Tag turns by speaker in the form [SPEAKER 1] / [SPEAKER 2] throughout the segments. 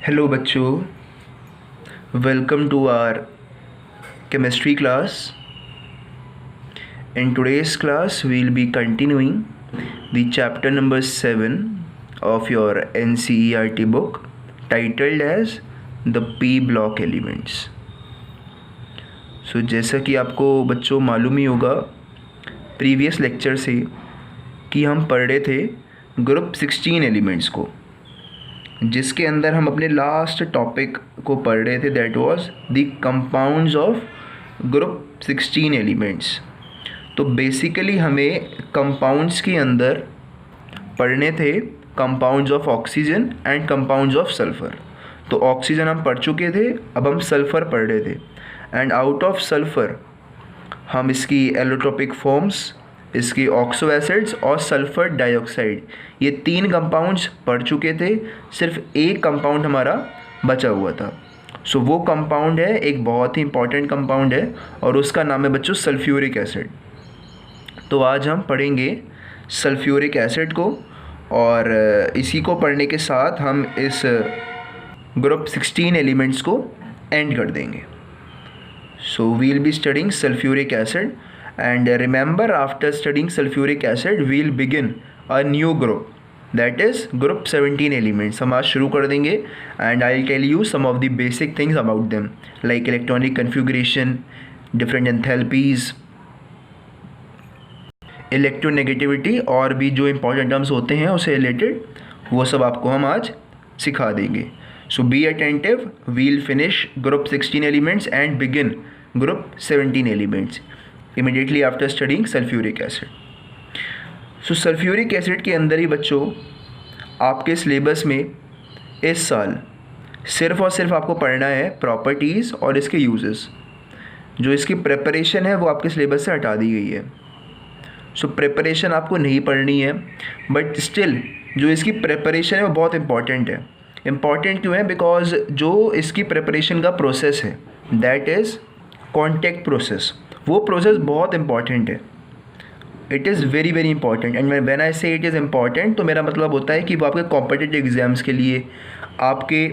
[SPEAKER 1] Hello बच्चों, welcome to our chemistry class. In today's class, we'll be continuing the chapter number 7 of your NCERT book titled as the P block elements. जैसा कि आपको बच्चों मालूम ही होगा previous lecture से कि हम पढ़ रहे थे ग्रुप 16 एलिमेंट्स को, जिसके अंदर हम अपने लास्ट टॉपिक को पढ़ रहे थे, that was the compounds of group 16 elements. तो बेसिकली हमें कंपाउंड्स के अंदर पढ़ने थे compounds of oxygen and compounds of sulphur. तो ऑक्सीजन हम पढ़ चुके थे, अब हम सल्फ़र पढ़ रहे थे. एंड आउट ऑफ सल्फ़र हम इसकी एलोट्रोपिक फॉर्म्स, इसकी ऑक्सो एसिड्स और सल्फ़र डाइऑक्साइड, ये 3 कंपाउंड्स पढ़ चुके थे. सिर्फ एक कंपाउंड हमारा बचा हुआ था. वो कंपाउंड है, एक बहुत ही इंपॉर्टेंट कंपाउंड है, और उसका नाम है बच्चों सल्फ्यूरिक एसिड. तो आज हम पढ़ेंगे सल्फ्यूरिक एसिड को, और इसी को पढ़ने के साथ हम इस ग्रुप 16 एलिमेंट्स को एंड कर देंगे. We will be studying sulphuric acid. And remember, after studying sulfuric acid, we'll begin a new group, that is group 17 elements. हम आज शुरू कर देंगे and I'll tell you some of the basic things about them, like electronic configuration, different enthalpies, electronegativity, और भी जो important terms होते हैं उससे related, वो सब आपको हम आज सिखा देंगे. So be attentive. We'll finish group 16 elements and begin group 17 elements immediately after studying sulfuric acid. Sulphuric acid के अंदर ही बच्चों आपके सिलेबस में इस साल सिर्फ़ और सिर्फ आपको पढ़ना है प्रॉपर्टीज़ और इसके यूजेस. जो इसकी प्रिपरेशन है वो आपके सिलेबस से हटा दी गई है. प्रिपरेशन आपको नहीं पढ़नी है, बट स्टिल जो इसकी प्रिपरेशन है वो बहुत इंपॉर्टेंट है. इम्पॉर्टेंट क्यों है? बिकॉज जो इसकी प्रिपरेशन का प्रोसेस है, दैट इज़ कॉन्टैक्ट प्रोसेस. वो प्रोसेस बहुत इंपॉर्टेंट है. It is very very important. And when I से इट इज़ इम्पॉर्टेंट, तो मेरा मतलब होता है कि वो आपके कॉम्पिटिटिव एग्ज़ाम्स के लिए, आपके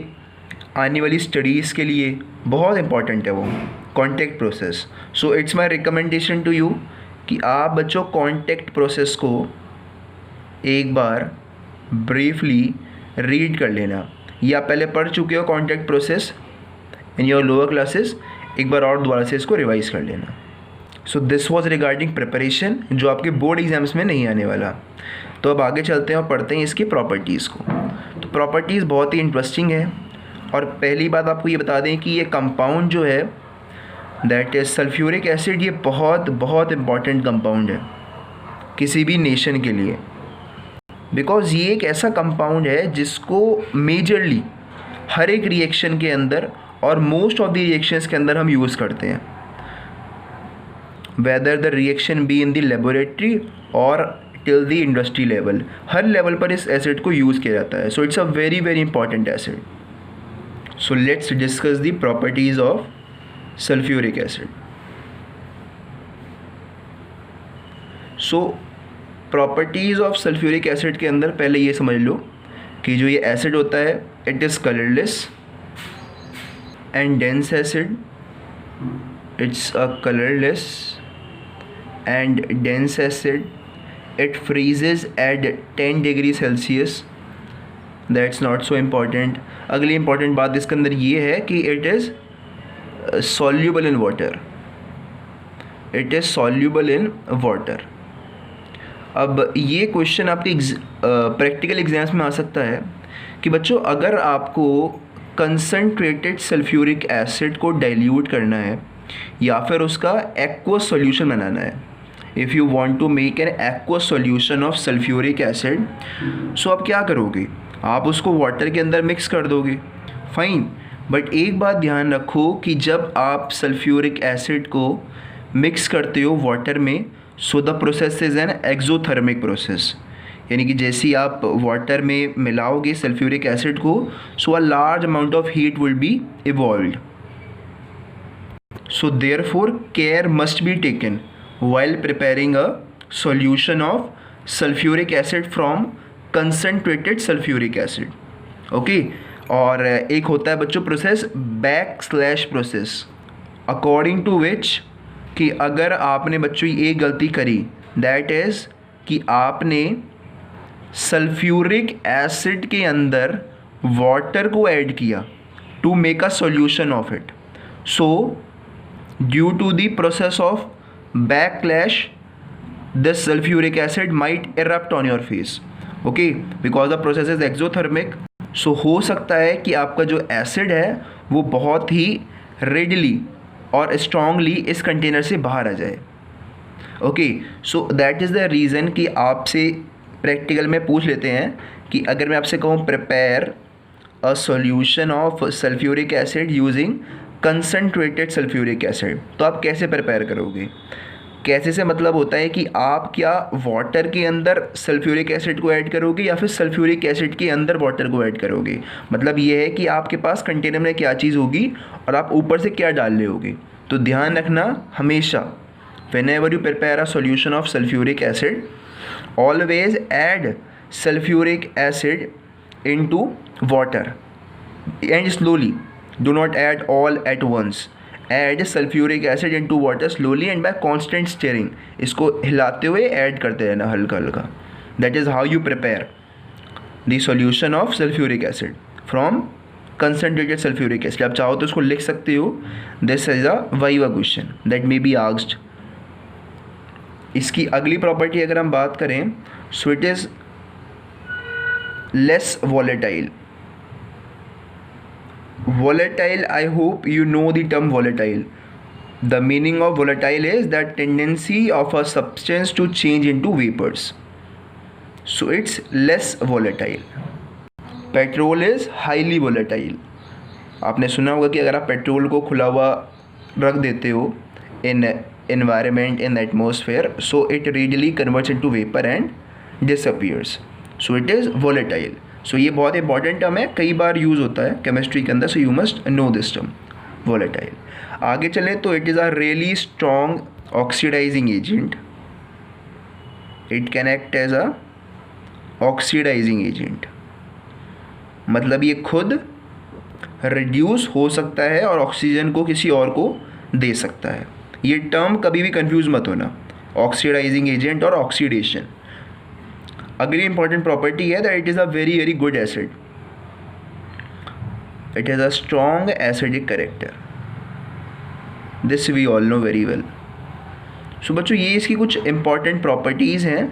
[SPEAKER 1] आने वाली स्टडीज़ के लिए बहुत इंपॉर्टेंट है वो contact process. So it's my recommendation to you कि आप बच्चों कॉन्टैक्ट प्रोसेस को एक बार ब्रीफली रीड कर लेना. या पहले पढ़ चुके हो contact process in your lower classes, एक बार और दोबारा से इसको रिवाइज़ कर लेना. So this was regarding preparation, जो आपके बोर्ड एग्ज़ाम्स में नहीं आने वाला. तो अब आगे चलते हैं और पढ़ते हैं इसकी प्रॉपर्टीज़ को. तो प्रॉपर्टीज़ बहुत ही इंटरेस्टिंग है. और पहली बात आपको ये बता दें कि ये कंपाउंड जो है, दैट इज़ सल्फ्यूरिक एसिड, ये बहुत बहुत इम्पॉर्टेंट कंपाउंड है किसी भी नेशन के लिए. बिकॉज़ ये एक ऐसा कंपाउंड है जिसको मेजरली हर एक रिएक्शन के अंदर और मोस्ट ऑफ द रिएक्शंस के अंदर हम यूज़ करते हैं, whether the reaction be in the laboratory और टिल द इंडस्ट्री लेवल. हर लेवल पर इस एसिड को यूज़ किया जाता है. So it's a very very important acid. So let's discuss the properties of sulphuric acid. So properties of sulphuric acid के अंदर पहले ये समझ लो कि जो ये एसिड होता है, it is colourless and dense acid. It's a colorless and dense acid. It freezes at 10 degrees Celsius. That's not so important. अगली important बात इसके अंदर ये है कि it is soluble in water. It is soluble in water. अब ये question आपके प्रैक्टिकल एग्जाम्स में आ सकता है कि बच्चों अगर आपको कंसनट्रेटेड सल्फ्यूरिक एसिड को डाइल्यूट करना है या फिर उसका एक्वस सॉल्यूशन बनाना है, if you want to make an aqueous solution of sulphuric acid, so आप क्या करोगे? आप उसको वाटर के अंदर मिक्स कर दोगे, फाइन. बट एक बात ध्यान रखो कि जब आप सल्फ्यूरिक एसिड को मिक्स करते हो वाटर में, so the process is an exothermic process. यानी कि जैसे ही आप वाटर में मिलाओगे सल्फ्यूरिक एसिड को, so a large amount of heat will be evolved. So therefore care must be taken while preparing a solution of sulfuric acid from concentrated sulfuric acid. Okay, और एक होता है बच्चों प्रोसेस बैक/प्रोसेस, अकॉर्डिंग टू विच कि अगर आपने बच्चों एक गलती करी, दैट इज़ कि आपने सल्फ्यूरिक एसिड के अंदर वाटर को ऐड किया to make a solution of it. So due to the process of backlash this sulfuric acid might erupt on your face, okay, because the process is exothermic. so हो सकता है कि आपका जो एसिड है वो बहुत ही रेडली और स्ट्रांगली इस कंटेनर से बाहर आ जाए. Okay, so that is the reason कि आपसे प्रैक्टिकल में पूछ लेते हैं कि अगर मैं आपसे कहूँ prepare a solution of sulphuric acid using concentrated sulphuric acid, तो आप कैसे प्रिपेयर करोगे. कैसे से मतलब होता है कि आप क्या वाटर के अंदर सल्फ्यूरिक एसिड को ऐड करोगे या फिर सल्फ्यूरिक एसिड के अंदर वाटर को ऐड करोगे. मतलब ये है कि आपके पास कंटेनर में क्या चीज़ होगी और आप ऊपर से क्या डाल रहे होगे. तो ध्यान रखना हमेशा, whenever you prepare a solution of sulfuric acid, always add sulfuric acid into water and slowly, do not add all at once. Add sulfuric acid into water slowly and by constant stirring, इसको हिलाते हुए add करते रहना हल्का हल्का. That is how you prepare the solution of sulfuric acid from concentrated sulfuric acid. आप चाहो तो इसको लिख सकते हो. This is a viva question that may be asked. इसकी अगली प्रॉपर्टी अगर हम बात करें, so it is less volatile. Volatile, I hope you know the term volatile. The meaning of volatile is that tendency of a substance to change into vapors. So it's less volatile. Petrol is highly volatile. आपने सुना होगा कि अगर आप petrol को खुला हुआ रख देते हो in environment, in the atmosphere, so it readily converts into vapor and disappears. So it is volatile. सो ये बहुत इंपॉर्टेंट टर्म है, कई बार यूज़ होता है केमिस्ट्री के अंदर. So you must know this term volatile. आगे चले तो it is a really strong oxidising agent. It can act as a oxidising agent, मतलब ये खुद रिड्यूस हो सकता है और ऑक्सीजन को किसी और को दे सकता है. ये टर्म कभी भी कंफ्यूज मत होना, ऑक्सीडाइजिंग एजेंट और ऑक्सीडेशन. अगली इंपॉर्टेंट प्रॉपर्टी है that it is a very very good acid. It has a strong acidic character. This we all know very well. So बच्चों ये इसकी कुछ इंपॉर्टेंट प्रॉपर्टीज़ हैं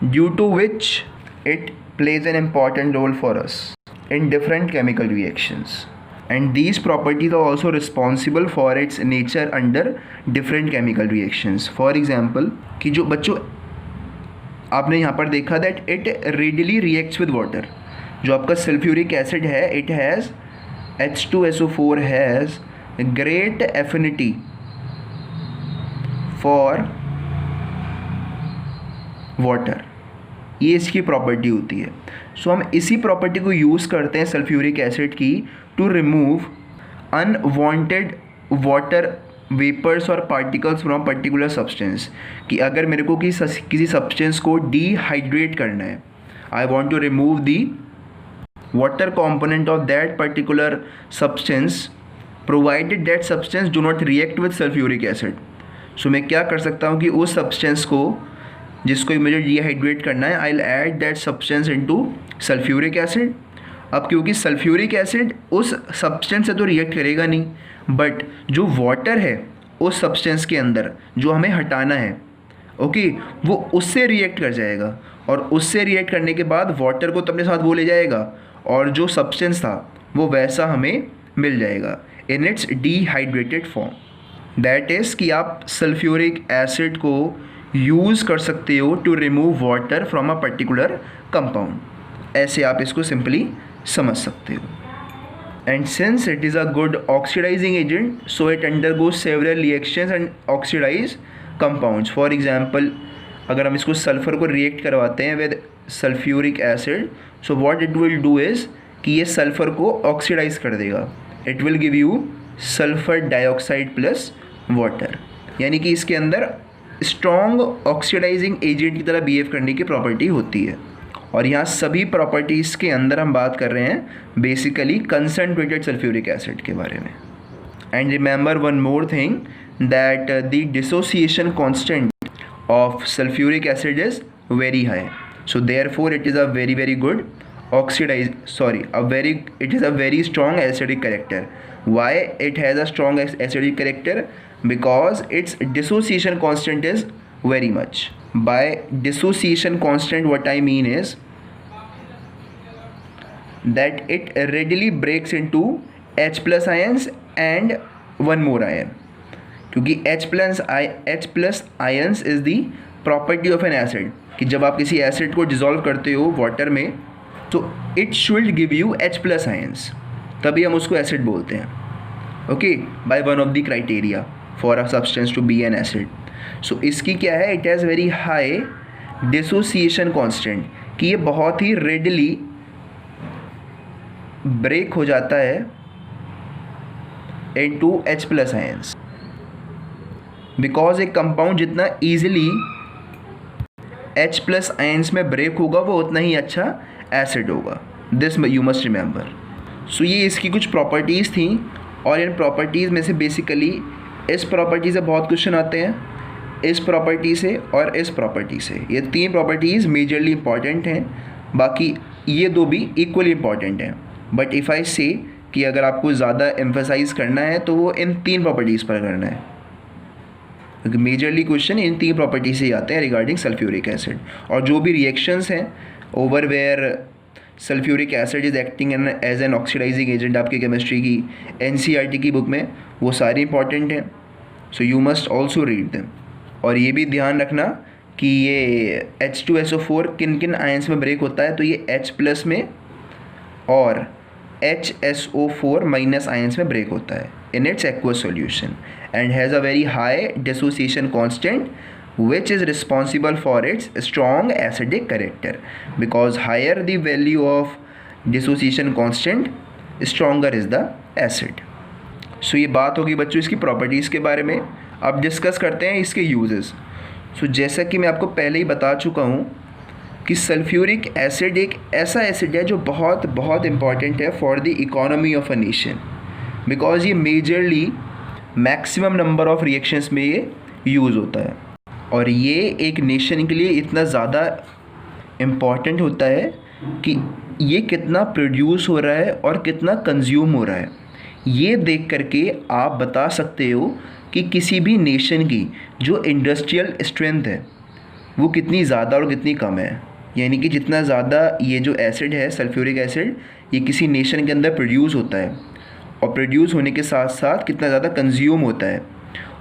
[SPEAKER 1] due to which it plays an important role for us in different chemical reactions, and these properties are also responsible for its nature under different chemical reactions. For example कि जो बच्चों आपने यहाँ पर देखा that it readily reacts with water. जो आपका sulphuric acid है, it has H2SO4 has great affinity for water. ये इसकी प्रॉपर्टी होती है. सो हम इसी प्रॉपर्टी को यूज़ करते हैं सल्फ्यूरिक एसिड की to remove unwanted water vapours और पार्टिकल्स फ्रॉम पर्टिकुलर सब्सटेंस. कि अगर मेरे को किसी सब्सटेंस को डिहाइड्रेट करना है, I want to remove the water component of that particular substance provided that substance do not react with sulfuric acid. So मैं क्या कर सकता हूँ कि उस सब्सटेंस को जिसको मुझे डिहाइड्रेट करना है, I will add that substance into sulphuric acid. अब क्योंकि सल्फ्यूरिक एसिड उस सब्सटेंस से तो रिएक्ट करेगा नहीं, बट जो वाटर है उस सब्सटेंस के अंदर जो हमें हटाना है, ओके, वो उससे रिएक्ट कर जाएगा. और उससे रिएक्ट करने के बाद वाटर को तो अपने साथ वो ले जाएगा और जो सब्सटेंस था वो वैसा हमें मिल जाएगा in its dehydrated form. That is कि आप सल्फ्यूरिक एसिड को यूज़ कर सकते हो to remove water from a particular compound. ऐसे आप इसको सिंपली समझ सकते हो. And since it is a good oxidising agent, so it undergoes several reactions and oxidise compounds. For example अगर हम इसको सल्फ़र को रिएक्ट करवाते हैं with sulphuric acid, so what it will do is कि ये सल्फ़र को ऑक्सीडाइज कर देगा. It will give you sulphur dioxide plus water. यानी कि इसके अंदर स्ट्रॉन्ग ऑक्सीडाइजिंग एजेंट की तरह बिहेव करने की प्रॉपर्टी होती है. और यहाँ सभी प्रॉपर्टीज़ के अंदर हम बात कर रहे हैं बेसिकली कंसनट्रेटेड सल्फ्यूरिक एसिड के बारे में. And remember one more thing that the dissociation constant of sulfuric acid is very high, so therefore it is a very good it is a very strong acidic character. Why it has a strong acidic character? Because its dissociation constant is very much. By dissociation constant what I mean is that it readily breaks into H plus ions and one more ion, क्योंकि H plus ions is the property of N acid, कि जब आप किसी acid को dissolve करते हो water में तो it should give you H plus ions, तभी हम उसको एसिड बोलते हैं. Okay, by one of the criteria for a substance to be an acid. So इसकी क्या है, it has very high dissociation constant, कि ये बहुत ही रेडली ब्रेक हो जाता है into H plus ions. Because एक कंपाउंड जितना ईजिली H प्लस आयन्स में ब्रेक होगा वो उतना ही अच्छा एसिड होगा. This you must remember. So ये इसकी कुछ प्रॉपर्टीज़ थी, और इन प्रॉपर्टीज़ में से बेसिकली इस प्रॉपर्टी से बहुत क्वेश्चन आते हैं, इस प्रॉपर्टी से और इस प्रॉपर्टी से. ये तीन प्रॉपर्टीज़ मेजरली इंपॉर्टेंट हैं, बाकी ये दो भी इक्वली इंपॉर्टेंट हैं. बट इफ़ आई से कि अगर आपको ज़्यादा एम्फेसाइज करना है तो वो इन तीन प्रॉपर्टीज़ पर करना है, क्योंकि मेजरली क्वेश्चन इन तीन प्रॉपर्टी से ही आते हैं रिगार्डिंग सल्फ्यूरिक एसिड. और जो भी रिएक्शंस हैं over where sulphuric acid is acting as an oxidising agent आपकी केमिस्ट्री की NCERT की बुक में, वो सारी इंपॉर्टेंट हैं. So you must also read them. और ये भी ध्यान रखना कि ये H2SO4 किन किन आयन्स में ब्रेक होता है, तो ये H प्लस में और HSO4 माइनस आयन्स में ब्रेक होता है in its aqueous solution, and has a very high dissociation constant which is responsible for its strong acidic character. Because higher the value of dissociation constant, stronger is the acid. So ये बात होगी बच्चों इसकी properties के बारे में. अब discuss करते हैं इसके यूजेस. सो जैसा कि मैं आपको पहले ही बता चुका हूँ कि सल्फ्यूरिक एसिड एक ऐसा एसिड है जो बहुत बहुत इम्पॉर्टेंट है for the economy of a nation, because ये majorly maximum number of reactions में ये यूज़ होता है. और ये एक नेशन के लिए इतना ज़्यादा इम्पॉर्टेंट होता है कि ये कितना प्रोड्यूस हो रहा है और कितना कंज्यूम हो रहा है, ये देख करके आप बता सकते हो कि किसी भी नेशन की जो इंडस्ट्रियल स्ट्रेंथ है वो कितनी ज़्यादा और कितनी कम है. यानी कि जितना ज़्यादा ये जो एसिड है सल्फ्यूरिक एसिड ये किसी नेशन के अंदर प्रोड्यूस होता है, और प्रोड्यूस होने के साथ साथ कितना ज़्यादा कंज्यूम होता है,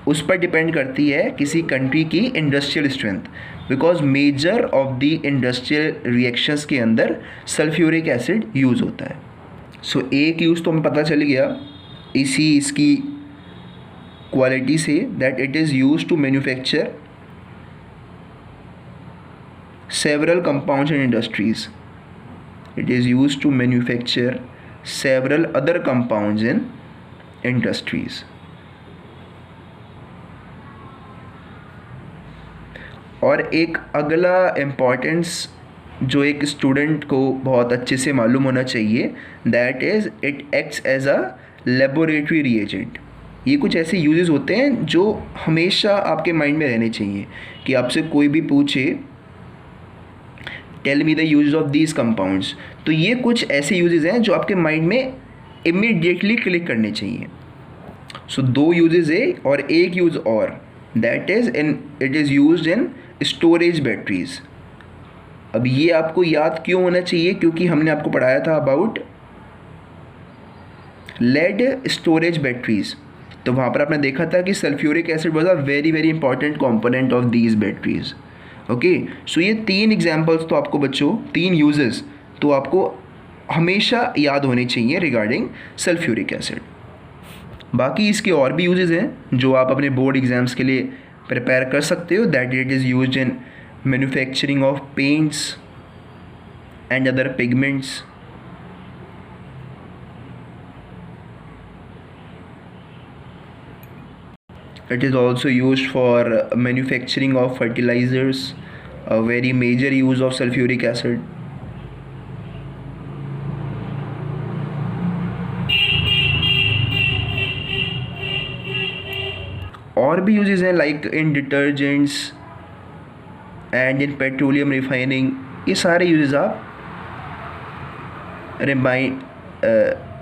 [SPEAKER 1] उस पर डिपेंड करती है किसी कंट्री की industrial strength. Because measure of the industrial reactions के अंदर सल्फ्यूरिक एसिड यूज़ होता है. सो एक यूज़ तो हमें पता चल गया इसी इसकी क्वालिटी से, that it is used to manufacture several compounds in industries. It is used to manufacture several other compounds in industries. और एक अगला इम्पॉर्टेंस जो एक स्टूडेंट को बहुत अच्छे से मालूम होना चाहिए, that is it acts as a laboratory reagent. ये कुछ ऐसे यूजेस होते हैं जो हमेशा आपके माइंड में रहने चाहिए, कि आपसे कोई भी पूछे tell me the use of these compounds, तो ये कुछ ऐसे यूजेस हैं जो आपके माइंड में इमीडिएटली क्लिक करने चाहिए. सो दो यूजेस है और एक यूज़ और, that is it is used in storage batteries. अब ये आपको याद क्यों होना चाहिए, क्योंकि हमने आपको पढ़ाया था अबाउट लेड स्टोरेज बैटरीज. तो वहाँ पर आपने देखा था कि sulphuric acid was a very very important component of these batteries. Okay, so ये तीन एग्जांपल्स तो आपको बच्चों, तीन यूजेस तो आपको हमेशा याद होने चाहिए रिगार्डिंग सल्फ्यूरिक एसिड. बाकी इसके और भी यूजेस हैं जो आप अपने बोर्ड एग्ज़ाम्स के लिए प्रिपेयर कर सकते हो, that it is used in manufacturing of paints and other pigments. It is also used for manufacturing of fertilizers, a very major use of sulfuric acid. और भी यूजेस हैं like in detergents and in petroleum refining. ये सारे uses आप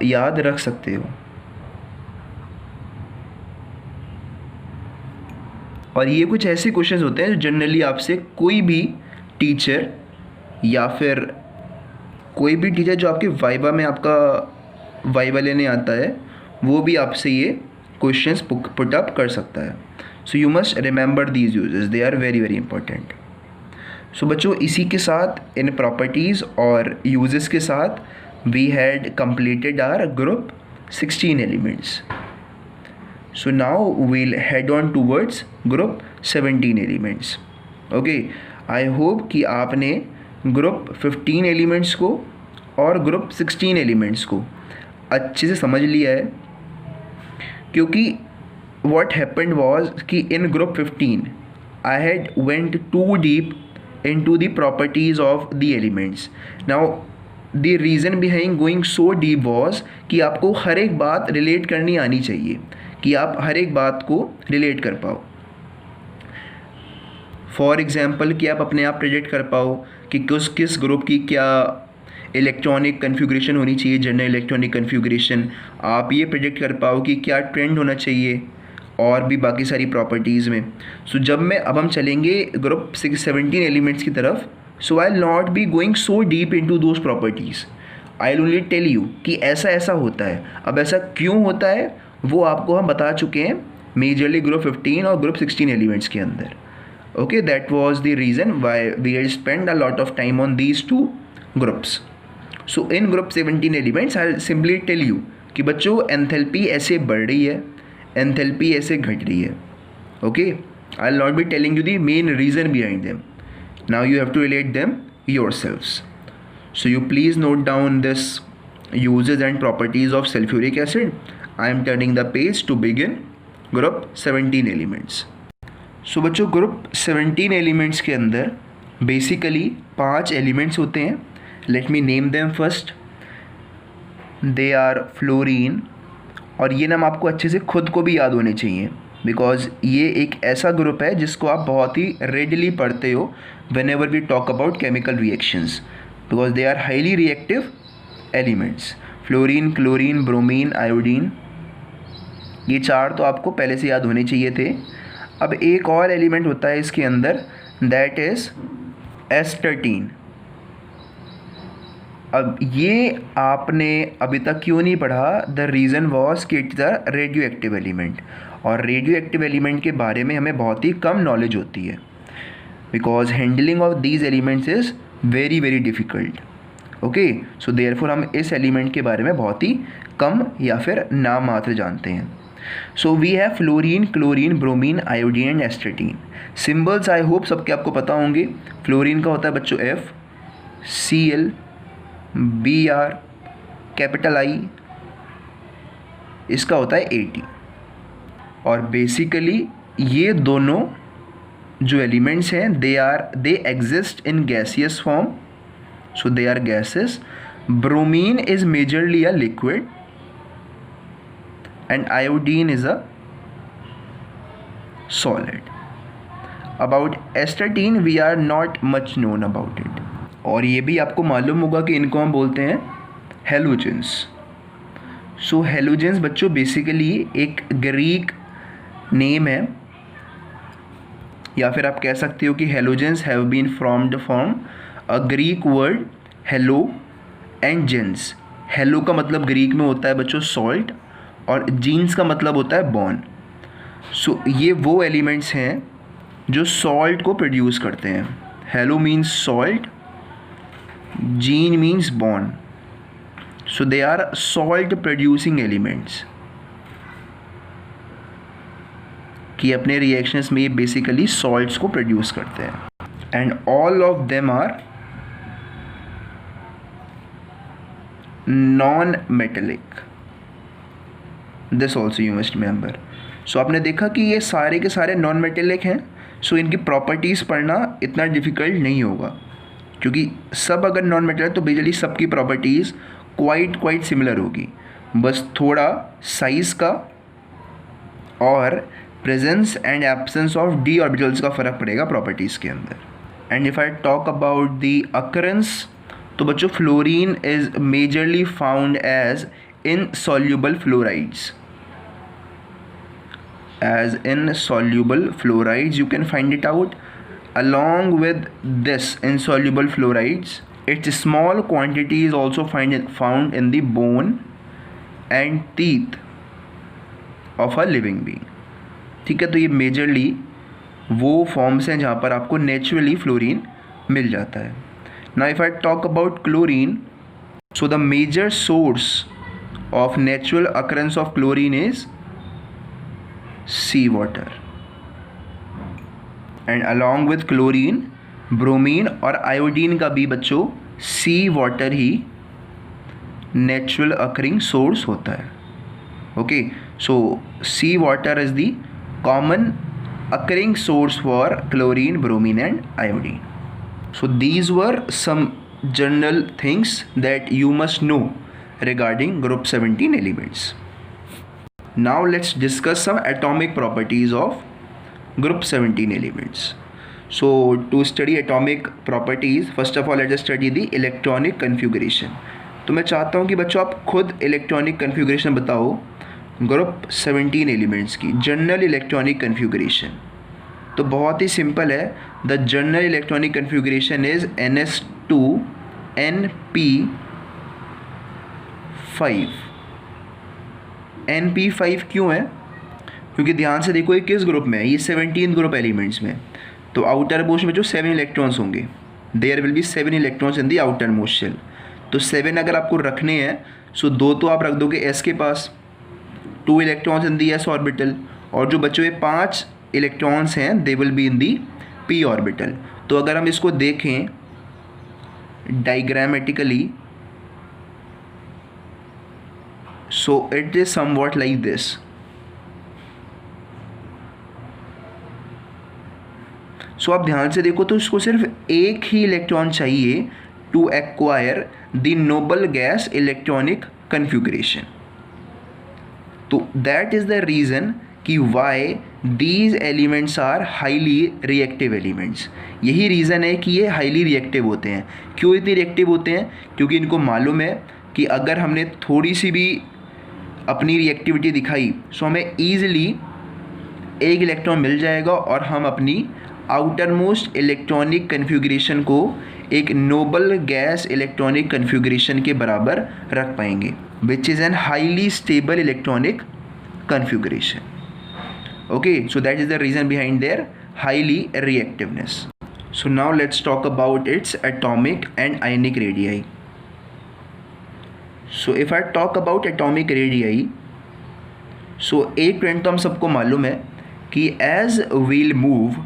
[SPEAKER 1] याद रख सकते हो। और ये कुछ ऐसे क्वेश्चंस होते हैं जो जनरली आपसे कोई भी टीचर या फिर कोई भी टीचर जो आपके वाइवा में आपका वाइवा लेने आता है वो भी आपसे ये क्वेश्चंस पुट अप कर सकता है। So you must remember these uses, they are very very important. So बच्चों, इसी के साथ इन प्रॉपर्टीज़ और यूजेस के साथ we had completed our group 16 elements. So now we'll head on towards group 17 elements. Okay, I hope कि आपने group 15 elements को और group 16 elements को अच्छे से समझ लिया है, क्योंकि what happened was कि in group 15 I had went too deep into the properties of the elements. Now the reason behind going so deep was कि आपको हर एक बात रिलेट करनी आनी चाहिए, कि आप हर एक बात को रिलेट कर पाओ। फॉर एग्ज़ाम्पल कि आप अपने आप प्रेडिक्ट कर पाओ कि किस ग्रुप की क्या इलेक्ट्रॉनिक कन्फिग्रेशन होनी चाहिए, जनरल इलेक्ट्रॉनिक कन्फिग्रेशन। आप ये प्रेडिक्ट कर पाओ कि क्या ट्रेंड होना चाहिए और भी बाकी सारी प्रॉपर्टीज़ में। सो जब हम चलेंगे ग्रुप 17 एलिमेंट्स की तरफ, so I will not be going so deep into those properties. I will only tell you कि ऐसा ऐसा होता है। अब ऐसा क्यों होता है वो आपको हम बता चुके हैं मेजरली ग्रुप 15 और ग्रुप 16 एलिमेंट्स के अंदर। Okay, that was the reason why we had spend a lot of time on these two groups. So in group 17 elements I will simply tell you कि बच्चों एंथैल्पी ऐसे बढ़ रही है, enthalpy ऐसे घट रही है। Okay, I will not be telling you the main reason behind them. Now you have to relate them yourselves. So you please note down this uses and properties of sulfuric acid. I am turning the page to begin group 17 elements. So बच्चों, group 17 elements के अंदर basically 5 elements होते हैं. Let me name them first. They are fluorine, और ये नाम आपको अच्छे से खुद को भी याद होने चाहिए, बिकॉज ये एक ऐसा ग्रुप है जिसको आप बहुत ही रेडली पढ़ते हो whenever we talk about chemical reactions, because they are highly reactive elements. Fluorine, chlorine, bromine, iodine, ये 4 तो आपको पहले से याद होने चाहिए थे। अब एक और एलिमेंट होता है इसके अंदर, दैट इज़ एस्टर्टीन। अब ये आपने अभी तक क्यों नहीं पढ़ा? द रीज़न वॉज कि it is a radio active element, और रेडियो एक्टिव एलिमेंट के बारे में हमें बहुत ही कम नॉलेज होती है, because handling of these elements is very very difficult. Okay, so therefore हम इस एलिमेंट के बारे में बहुत ही कम या फिर नाम मात्र जानते हैं। So we have fluorine, chlorine, bromine, iodine and astatine. Symbols I hope सबके आपको पता होंगे। फ्लोरीन का होता है बच्चों F, Cl, Br, capital I, इसका होता है At। और बेसिकली ये दोनों जो एलिमेंट्स हैं they exist in gaseous form, so they are gases. Bromine is majorly a liquid and iodine is a solid. About astatine we are not much known about it, और ये भी आपको मालूम होगा कि इनको हम बोलते हैं हेलोजेंस। सो हेलोजेंस बच्चों बेसिकली एक ग्रीक नेम है, या फिर आप कह सकते हो कि halogens have been formed from a Greek word halo and gens. Halo का मतलब ग्रीक में होता है बच्चों सॉल्ट, और जीन्स का मतलब होता है बॉर्न। सो ये वो एलिमेंट्स हैं जो सॉल्ट को प्रोड्यूस करते हैं। Halo means salt, gen means born, so they are salt producing elements, कि अपने रिएक्शंस में ये बेसिकली सॉल्ट्स को प्रोड्यूस करते हैं। And all of them are non metallic, this also you must remember. So आपने देखा कि ये सारे के सारे नॉन मेटेलिक हैं, सो इनकी प्रॉपर्टीज़ पढ़ना इतना डिफ़िकल्ट नहीं होगा, क्योंकि सब अगर नॉन मेटेलिक तो बेसिकली सबकी प्रॉपर्टीज़ क्वाइट सिमिलर होगी, बस थोड़ा साइज़ का और presence and absence of d orbitals का फ़र्क पड़ेगा प्रॉपर्टीज़ के अंदर. And if I talk about the occurrence, तो बच्चों fluorine is majorly found as insoluble fluorides. As insoluble fluorides, you can find it out. Along with this insoluble fluorides, its small quantity is also found in the bone and teeth of a living being. ठीक है, तो ये majorly वो forms हैं जहाँ पर आपको naturally fluorine मिल जाता है. Now if I talk about chlorine, so the major source of natural occurrence of chlorine is sea water, and along with chlorine, bromine और iodine का भी बच्चों sea water ही natural occurring source होता है. Okay, so sea water is the common occurring source for chlorine, bromine and iodine. So these were some general things that you must know regarding group 17 elements. Now let's discuss some atomic properties of group 17 elements. So to study atomic properties, first of all let us study the electronic configuration. तो मैं चाहता हूँ कि बच्चों आप खुद electronic configuration बताओ group 17 elements की general electronic configuration. तो बहुत ही सिंपल है. The general electronic configuration is ns2 np5. np5 क्यों है? क्योंकि ध्यान से देखो ये किस ग्रुप में है, ये 17 ग्रुप एलिमेंट्स में. तो आउटर मोस्ट में जो 7 इलेक्ट्रॉन्स होंगे, there will be 7 electrons in the outermost shell. तो 7 अगर आपको रखने हैं, सो 2 तो आप रख दोगे s के पास, 2 electrons in the s orbital, और जो बच्चों ये 5 इलेक्ट्रॉन्स हैं they will be in the p orbital. तो अगर हम इसको देखें diagrammatically, so it is somewhat like this. So आप ध्यान से देखो तो इसको सिर्फ एक ही इलेक्ट्रॉन चाहिए to acquire the noble gas electronic configuration. तो दैट इज द रीज़न कि why these elements are highly reactive elements. यही रीज़न है कि ये हाईली रिएक्टिव होते हैं. क्यों इतने रिएक्टिव होते हैं? क्योंकि इनको मालूम है कि अगर हमने थोड़ी सी भी अपनी रिएक्टिविटी दिखाई, सो हमें ईजिली एक इलेक्ट्रॉन मिल जाएगा और हम अपनी आउटर मोस्ट इलेक्ट्रॉनिक कन्फिगरेशन को एक नोबल गैस इलेक्ट्रॉनिक कन्फिगरेशन के बराबर रख पाएंगे, which is an highly stable electronic configuration. Okay, so that is the reason behind their highly reactiveness. So now let's talk about its atomic and ionic radii. So if I talk about atomic radii, so एक trend तो हम सबको मालूम है कि as we'll move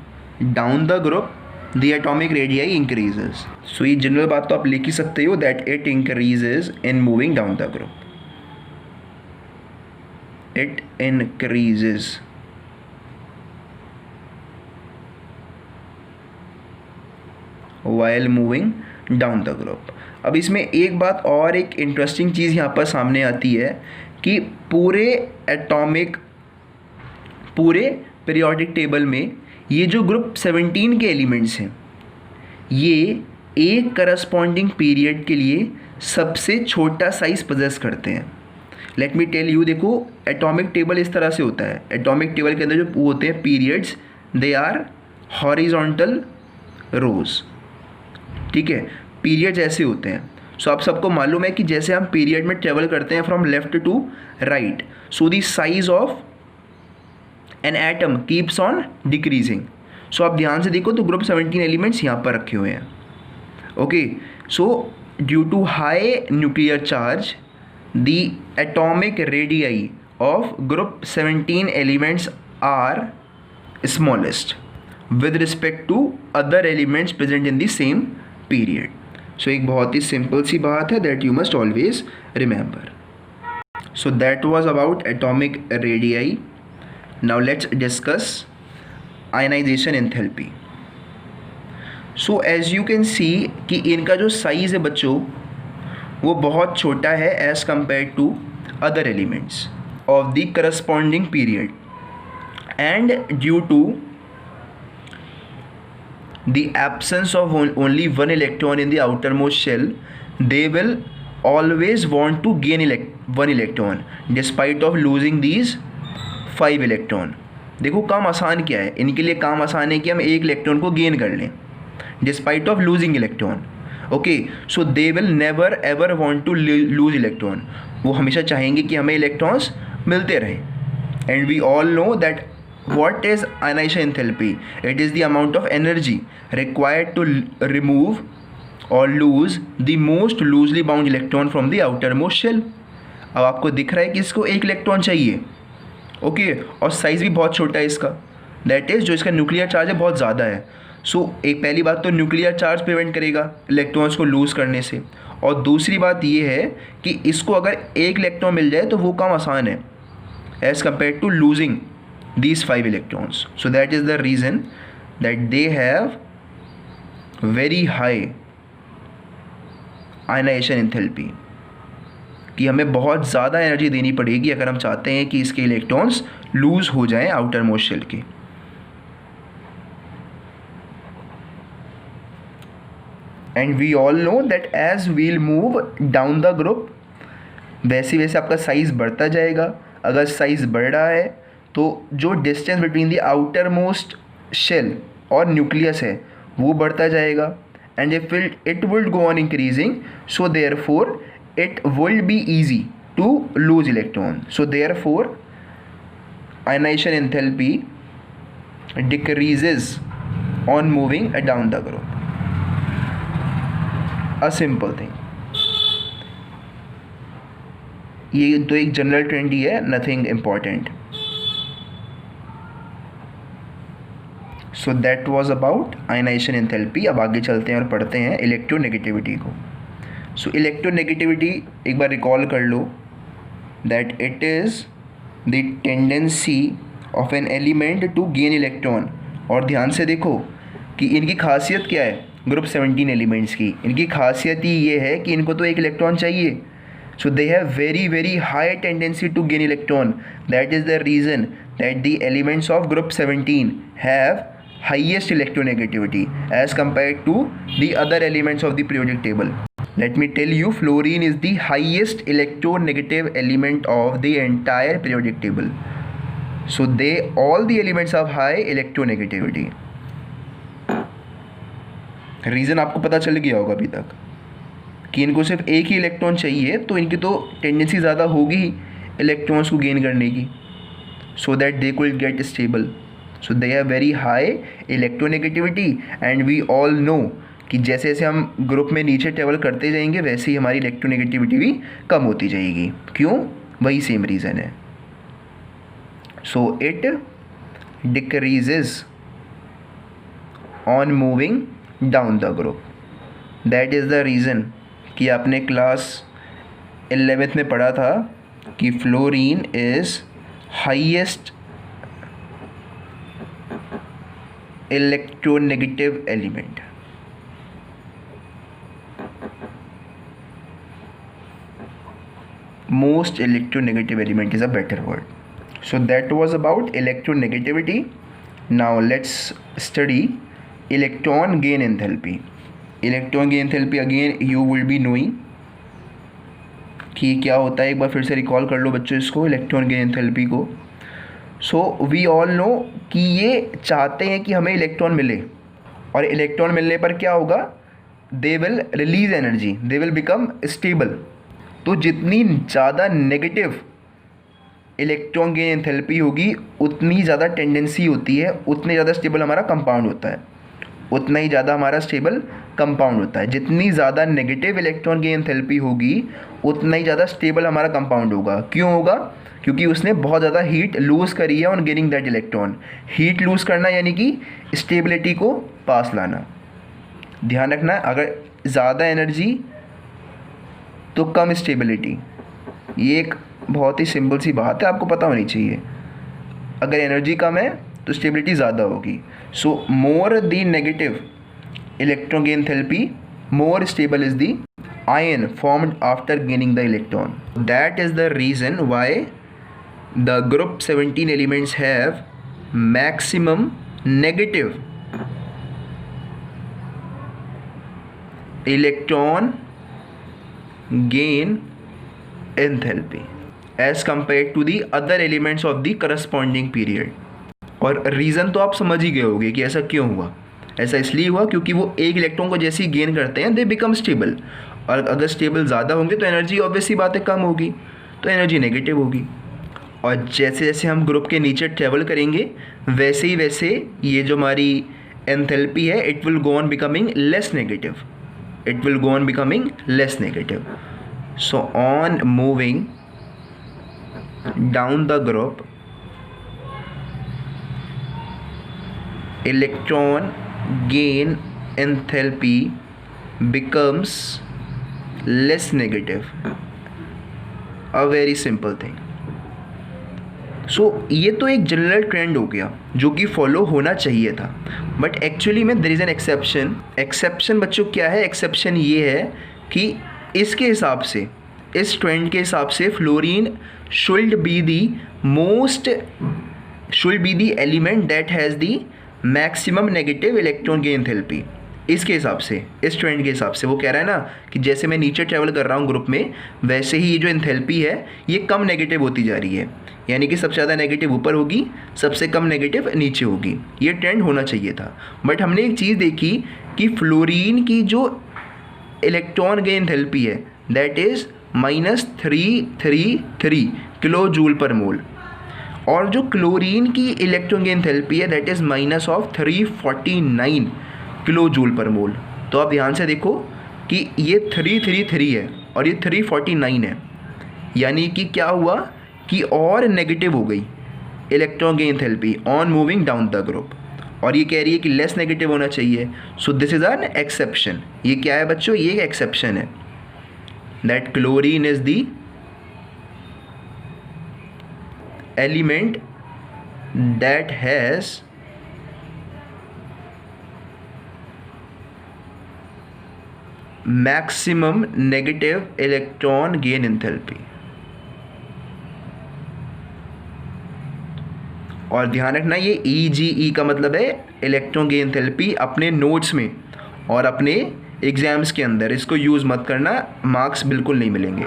[SPEAKER 1] down the group the atomic radii increases. So ये general बात तो आप लिख ही सकते हो that it increases in moving down the group. It increases while moving down the group. अब इसमें एक बात और एक इंटरेस्टिंग चीज़ यहाँ पर सामने आती है कि पूरे पीरियोडिक टेबल में ये जो ग्रुप 17 के एलिमेंट्स हैं, ये एक करस्पॉन्डिंग पीरियड के लिए सबसे छोटा साइज पोजेस करते हैं. लेट मी टेल यू, देखो एटॉमिक टेबल इस तरह से होता है. एटॉमिक टेबल के अंदर जो होते हैं पीरियड्स, दे आर हॉरिजॉन्टल रोज. ठीक है, पीरियड्स ऐसे होते हैं. सो आप सबको मालूम है कि जैसे हम पीरियड में ट्रेवल करते हैं from left to right, so the size of an atom keeps on decreasing. So आप ध्यान से देखो तो ग्रुप 17 एलिमेंट्स यहाँ पर रखे हुए हैं. Okay, so due to high nuclear charge the atomic radii of group 17 elements are smallest with respect to other elements present in the same period. So एक बहुत ही सिंपल सी बात है that you must always remember. So that was about atomic radii. Now let's discuss ionisation enthalpy. So as you can see कि इनका जो size है बच्चों वो बहुत छोटा है as compare to other elements of the corresponding period. and due to the absence of only one electron in the outermost shell, they will always want to gain one electron despite of losing these 5 electron. देखो काम आसान क्या है, इनके लिए काम आसान है कि हम एक इलेक्ट्रॉन को गेन कर लें despite of losing electron. Okay, so they will never ever want to lose electron. वो हमेशा चाहेंगे कि हमें इलेक्ट्रॉन्स मिलते रहें. And we all know that what is ionization enthalpy? It is the amount of energy required to remove or lose the most loosely bound electron from the outermost shell. अब आपको दिख रहा है कि इसको एक इलेक्ट्रॉन चाहिए. ओके, और साइज़ भी बहुत छोटा है इसका. दैट इज़ जो इसका न्यूक्लियर चार्ज है बहुत ज़्यादा है. सो एक पहली बात तो न्यूक्लियर चार्ज प्रिवेंट करेगा इलेक्ट्रॉन्स को लूज़ करने से, और दूसरी बात ये है कि इसको अगर एक इलेक्ट्रॉन मिल जाए तो वो काम आसान है as compare to losing these 5 electrons. So that is the reason that they have very high ionization enthalpy, कि हमें बहुत ज़्यादा एनर्जी देनी पड़ेगी अगर हम चाहते हैं कि इसके इलेक्ट्रॉन्स लूज हो जाएं आउटर मोस्ट शेल के. And we all know that as we'll move down the group, वैसे वैसे आपका साइज़ बढ़ता जाएगा. अगर साइज़ बढ़ रहा है तो जो distance between the outermost shell और न्यूक्लियस है वो बढ़ता जाएगा. And if it will go on increasing, so therefore it will be easy to lose electron. So therefore ionisation enthalpy decreases on moving down the group. A simple thing. ये तो एक general trend ही है, nothing important. So that was about ionisation enthalpy. अब आगे चलते हैं और पढ़ते हैं इलेक्ट्रोनेगेटिविटी को. सो इलेक्ट्रोनेगेटिविटी एक बार रिकॉल कर लो that it is the tendency of an element to gain electron. और ध्यान से देखो कि इनकी खासियत क्या है. ग्रुप 17 एलिमेंट्स की इनकी खासियत ही ये है कि इनको तो एक इलेक्ट्रॉन चाहिए. So they have very high tendency to gain electron. That is the reason that the elements of group 17 have highest electronegativity as compared to the other elements of the periodic table. Let me tell you, fluorine is the highest electronegative element of the entire periodic table. So all the elements have high electronegativity. Reason आपको पता चल गया होगा अभी तक कि इनको सिर्फ एक ही इलेक्ट्रॉन चाहिए, तो इनकी तो टेंडेंसी ज़्यादा होगी ही इलेक्ट्रॉन्स को गेन करने की, so that they could get stable. So they have very high electronegativity. And we all know कि जैसे जैसे हम ग्रुप में नीचे ट्रेवल करते जाएंगे वैसे ही हमारी इलेक्ट्रोनेगेटिविटी भी कम होती जाएगी. क्यों? वही सेम रीज़न है. So it decreases on moving down the group. That is the reason कि आपने क्लास 11th में पढ़ा था कि fluorine is highest electronegative element. Most electronegative element is a better word. So that was about electronegativity. Now let's study electron gain enthalpy. Electron gain enthalpy again you will be knowing कि क्या होता है. एक बार फिर से recall कर लो बच्चों इसको, इलेक्ट्रॉन गेन एंथैल्पी को. सो वी ऑल नो कि ये चाहते हैं कि हमें इलेक्ट्रॉन मिले, और इलेक्ट्रॉन मिलने पर क्या होगा, they will release energy, they will become stable. तो जितनी ज़्यादा नेगेटिव इलेक्ट्रॉन गेन एंथैल्पी होगी उतनी ज़्यादा टेंडेंसी होती है, उतने ज़्यादा स्टेबल हमारा कंपाउंड होता है, उतना ही ज़्यादा हमारा स्टेबल कंपाउंड होता है. जितनी ज़्यादा नेगेटिव इलेक्ट्रॉन गेन एंथैल्पी होगी उतना ही ज़्यादा स्टेबल हमारा कंपाउंड होगा. क्यों होगा? क्योंकि उसने बहुत ज़्यादा हीट लूज़ करी है on gaining that electron. Heat lose करना यानी कि स्टेबिलिटी को पास लाना. ध्यान रखना, अगर ज़्यादा एनर्जी तो कम स्टेबिलिटी. ये एक बहुत ही सिंपल सी बात है, आपको पता होनी चाहिए. अगर एनर्जी कम है तो स्टेबिलिटी ज़्यादा होगी. So more the negative electron gain enthalpy, more stable is the ion formed after gaining the electron. That is the reason why the group 17 elements have maximum negative electron gain enthalpy as compare to the other elements of the corresponding period. और reason तो आप समझ ही गए होंगे कि ऐसा क्यों हुआ। ऐसा इसलिए हुआ क्योंकि वो एक इलेक्ट्रॉन को जैसे ही गेन करते हैं दे बिकम स्टेबल, और अगर स्टेबल ज़्यादा होंगे तो एनर्जी ऑब्वियसली बात है कम होगी, तो एनर्जी नेगेटिव होगी। और जैसे जैसे हम ग्रुप के नीचे ट्रेवल करेंगे वैसे ही वैसे ये जो हमारी एंथैल्पी है it will go on becoming less negative, it will go on becoming less negative. So on moving down the group, electron gain enthalpy becomes less negative. A very simple thing. सो ये तो एक general trend हो गया जो कि follow होना चाहिए था, बट एक्चुअली में there is an exception. Exception बच्चों क्या है? एक्सेप्शन ये है कि इसके हिसाब से, इस ट्रेंड के हिसाब से fluorine should be the element that has the maximum negative electron gain enthalpy. इसके हिसाब से, इस ट्रेंड के हिसाब से वो कह रहा है ना कि जैसे मैं नीचे ट्रैवल कर रहा हूँ ग्रुप में, वैसे ही ये जो एंथैल्पी है ये कम नेगेटिव होती जा रही है, यानी कि सबसे ज़्यादा नेगेटिव ऊपर होगी, सबसे कम नेगेटिव नीचे होगी। ये ट्रेंड होना चाहिए था, बट हमने एक चीज़ देखी कि फ्लोरीन की जो इलेक्ट्रॉन गेन एंथैल्पी है that is -333 kilo joule per mole, और जो क्लोरीन की इलेक्ट्रॉन गेन एंथैल्पी है that is -349 kilo joule per mole. तो आप ध्यान से देखो कि ये 333 है और ये 349 है, यानी कि क्या हुआ कि और नेगेटिव हो गई electron gain enthalpy on moving down the group, और ये कह रही है कि लेस नेगेटिव होना चाहिए। सो दिस इज़ एन एक्सेप्शन। ये क्या है बच्चों? ये एक एक्सेप्शन है that chlorine is the element that has maximum negative electron gain enthalpy. और ध्यान रखना ये EGE का मतलब है इलेक्ट्रॉन गेन एंथैल्पी। अपने नोट्स में और अपने एग्जाम्स के अंदर इसको यूज़ मत करना, मार्क्स बिल्कुल नहीं मिलेंगे।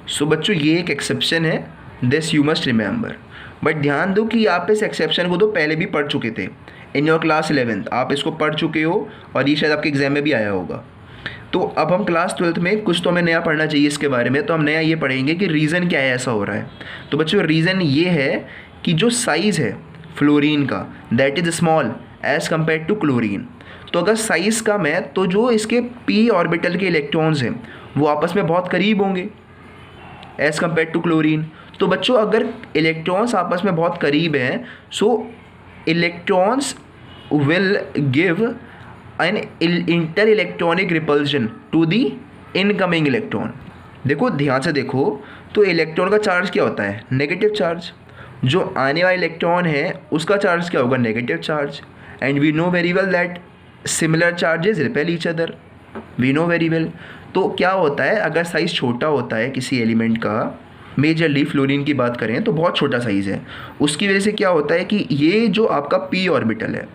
[SPEAKER 1] सो बच्चों ये एक एक्सेप्शन है, this you must remember. But ध्यान दो कि आप इस एक्सेप्शन को तो पहले भी पढ़ चुके थे इन योर क्लास 11th, आप इसको पढ़ चुके हो और ये शायद आपके एग्जाम में भी आया होगा। तो अब हम क्लास 12th में कुछ तो हमें नया पढ़ना चाहिए इसके बारे में, तो हम नया ये पढ़ेंगे कि रीज़न क्या है ऐसा हो रहा है। तो बच्चों रीज़न ये है कि जो साइज़ है फ्लोरीन का that is small as compare to chlorine. तो अगर साइज़ कम है तो जो इसके p ऑर्बिटल के इलेक्ट्रॉन्स हैं वो आपस में बहुत करीब होंगे एज़ कम्पेयर टू क्लोरीन। तो बच्चों अगर इलेक्ट्रॉन्स आपस में बहुत करीब हैं सो electrons will give an inter-electronic repulsion to the incoming electron। देखो ध्यान से देखो तो इलेक्ट्रॉन का चार्ज क्या होता है? Negative charge. जो आने वाला इलेक्ट्रॉन है उसका चार्ज क्या होगा? Negative charge. And we know very well that similar charges repel each other, we know very well. तो क्या होता है अगर साइज़ छोटा होता है किसी एलिमेंट का, मेजरली फ्लोरीन की बात करें तो बहुत छोटा साइज़ है, उसकी वजह से क्या होता है कि ये जो आपका p ऑर्बिटल है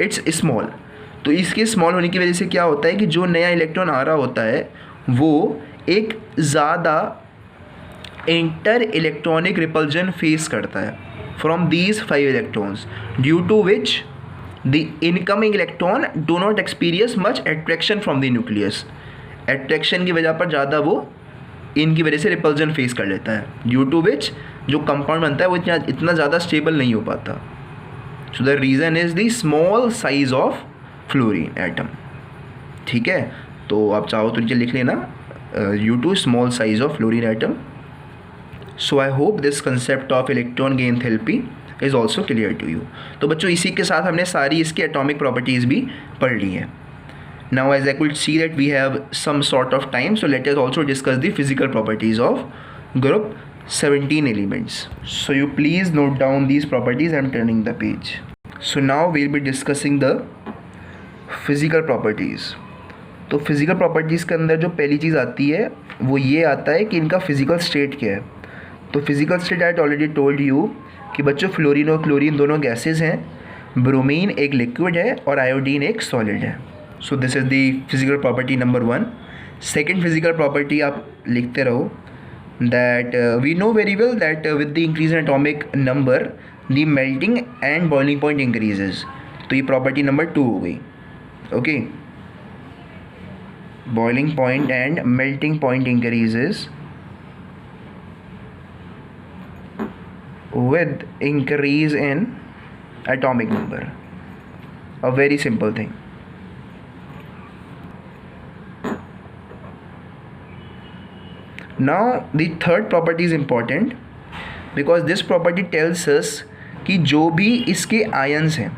[SPEAKER 1] इट्स स्मॉल। तो इसके स्मॉल होने की वजह से क्या होता है कि जो नया इलेक्ट्रॉन आ रहा होता है वो एक ज़्यादा इंटर इलेक्ट्रॉनिक रिपल्जन फेस करता है from these 5 electrons, due to which the incoming electron do not experience much attraction from the nucleus. Attraction की वजह पर ज़्यादा वो इनकी वजह से रिपल्जन फेस कर लेता है, ड्यू टू विच जो कंपाउंड बनता है वो इतना ज़्यादा स्टेबल नहीं हो पाता। So the reason is the small size of fluorine atom. ठीक है, तो आप चाहो तो नीचे लिख लेना due to small size of fluorine atom. So I hope this concept of electron gain enthalpy is also clear to you. तो बच्चों इसी के साथ हमने सारी इसकी एटॉमिक प्रॉपर्टीज़ भी पढ़ ली हैं। Now as I could see that we have some sort of time, so let us also discuss the physical properties of group 17 elements. So you please note down these properties. I am turning the page. So now we will be discussing the physical properties. तो physical properties के अंदर जो पहली चीज़ आती है वो ये आता है कि इनका फिज़िकल स्टेट क्या है। तो physical state I already told you कि कि बच्चों फ्लोरीन और क्लोरीन दोनों गैसेज हैं, ब्रोमीन एक लिक्विड है और आयोडीन एक सॉलिड है। So this is the physical property number 1। Second physical property आप लिखते रहो, that we know very well that with the increase in atomic number the melting and boiling point increases. तो ये property number 2 हो गई। Okay, boiling point and melting point increases with increase in atomic number. A very simple thing. Now the third property is important because this property tells us कि जो भी इसके ions हैं,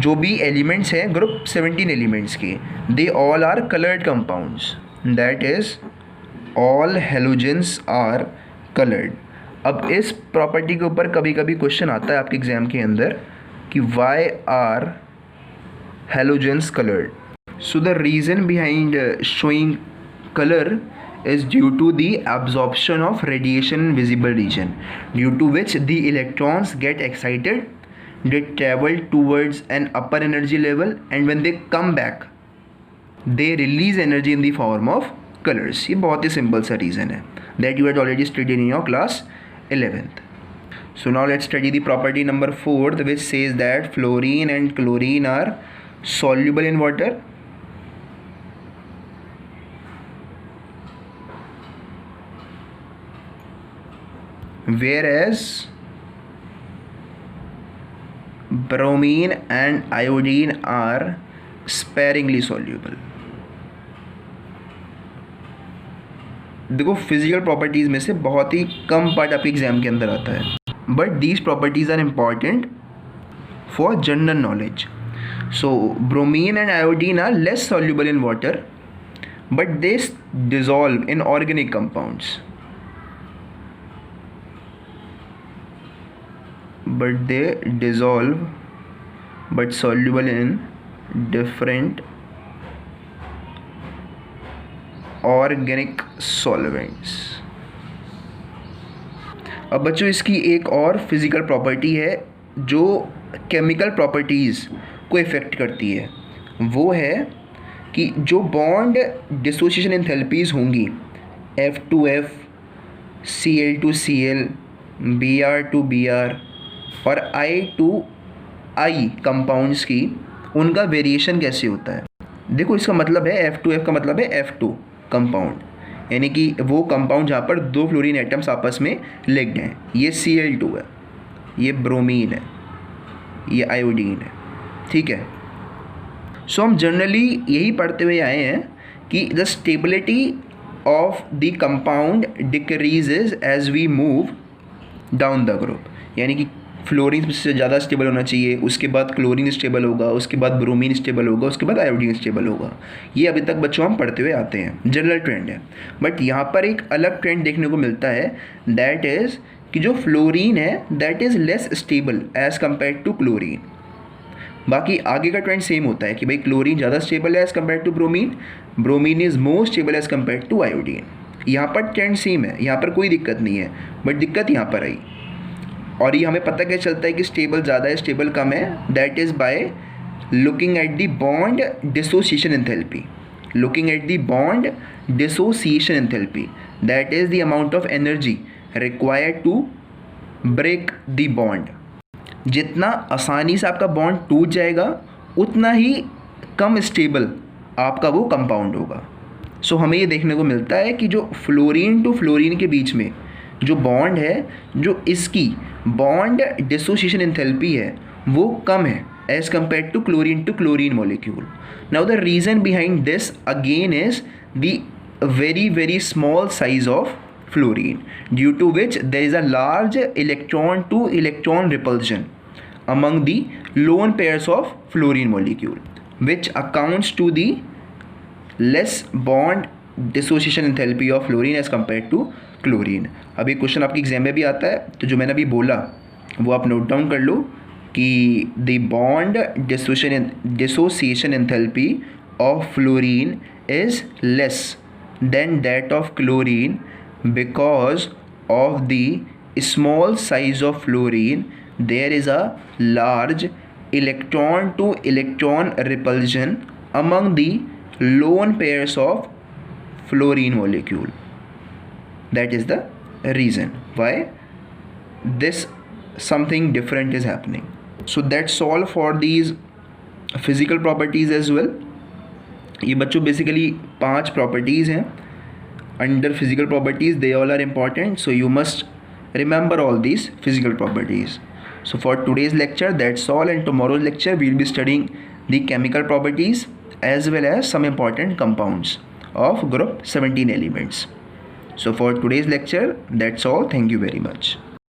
[SPEAKER 1] जो भी एलिमेंट्स हैं ग्रुप 17 एलिमेंट्स के, they all are colored compounds. That is, all halogens are colored. अब इस प्रॉपर्टी के ऊपर कभी कभी क्वेश्चन आता है आपके एग्जाम के अंदर कि why are halogens coloured. So the reason behind showing colour is due to the absorption of radiation in visible region, due to which the electrons get excited, they travel towards an upper energy level, and when they come back they release energy in the form of colors. ये बहुत ही simple सा reason है that you had already studied in your class 11th. So now let's study the property number 4, which says that fluorine and chlorine are soluble in water, whereas bromine and iodine are sparingly soluble. देखो physical properties में से बहुत ही कम part आपके exam के अंदर आता है, but these properties are important for general knowledge. So bromine and iodine are less soluble in water, but they dissolve in organic compounds. But they dissolve but soluble in different organic solvents. अब बच्चों इसकी एक और physical property है जो chemical properties को effect करती है. वो है कि जो बॉन्ड डिसोसिएशन एंथैल्पीज़ होंगी F2F, Cl2Cl, Br2Br और I2I कंपाउंड्स की, उनका वेरिएशन कैसे होता है. देखो इसका मतलब है F2F का मतलब है F2 कंपाउंड, यानी कि वो कंपाउंड जहाँ पर दो फ्लोरीन एटम्स आपस में लिंक्ड हैं. ये Cl2 है, ये ब्रोमीन है, ये आयोडीन है. ठीक है. सो हम जनरली यही पढ़ते हुए आए हैं कि the stability of the compound decreases as we move down the group. यानी कि फ्लोरीन से ज़्यादा स्टेबल होना चाहिए, उसके बाद क्लोरीन स्टेबल होगा, उसके बाद ब्रोमीन स्टेबल होगा, उसके बाद आयोडीन स्टेबल होगा. ये अभी तक बच्चों हम पढ़ते हुए आते हैं, जनरल ट्रेंड है. बट यहाँ पर एक अलग ट्रेंड देखने को मिलता है, दैट इज़ कि जो फ्लोरीन है that is less stable as compare to chlorine. बाकी आगे का ट्रेंड सेम होता है कि भाई क्लोरीन ज़्यादा स्टेबल है as compare to bromine, bromine is more stable as compare to iodine. यहाँ पर ट्रेंड सेम है, यहाँ पर कोई दिक्कत नहीं है, बट दिक्कत यहाँ पर आई. और ये हमें पता क्या चलता है कि स्टेबल ज़्यादा है स्टेबल कम है, that is by looking at the bond dissociation enthalpy. Looking at the bond dissociation enthalpy, that is the amount of energy required to break the bond. जितना आसानी से आपका बॉन्ड टूट जाएगा उतना ही कम स्टेबल आपका वो कंपाउंड होगा. सो हमें ये देखने को मिलता है कि जो फ्लोरीन टू फ्लोरीन के बीच में जो बॉन्ड है, जो इसकी बॉन्ड डिसोसिएशन एंथैल्पी है वो कम है as compare to chlorine molecule. Now the reason behind this again is the very small size of fluorine, due to which there is a large electron to electron repulsion among the lone pairs of fluorine molecule, which accounts to the less bond dissociation enthalpy of fluorine as compared to chlorine. अभी question आपके exam में भी आता है, तो जो मैंने अभी बोला वो आप नोट डाउन कर लो कि the bond dissociation enthalpy of fluorine is less than that of chlorine because of the small size of fluorine, there is a large electron to electron repulsion among the lone pairs of fluorine molecule. That is the reason why this something different is happening. So that's all for these physical properties as well. ये बच्चों basically 5 properties हैं under physical properties. They all are important, so you must remember all these physical properties. So for today's lecture that's all, and tomorrow's lecture we'll be studying the chemical properties as well as some important compounds of group 17 elements. So for today's lecture that's all. Thank you very much.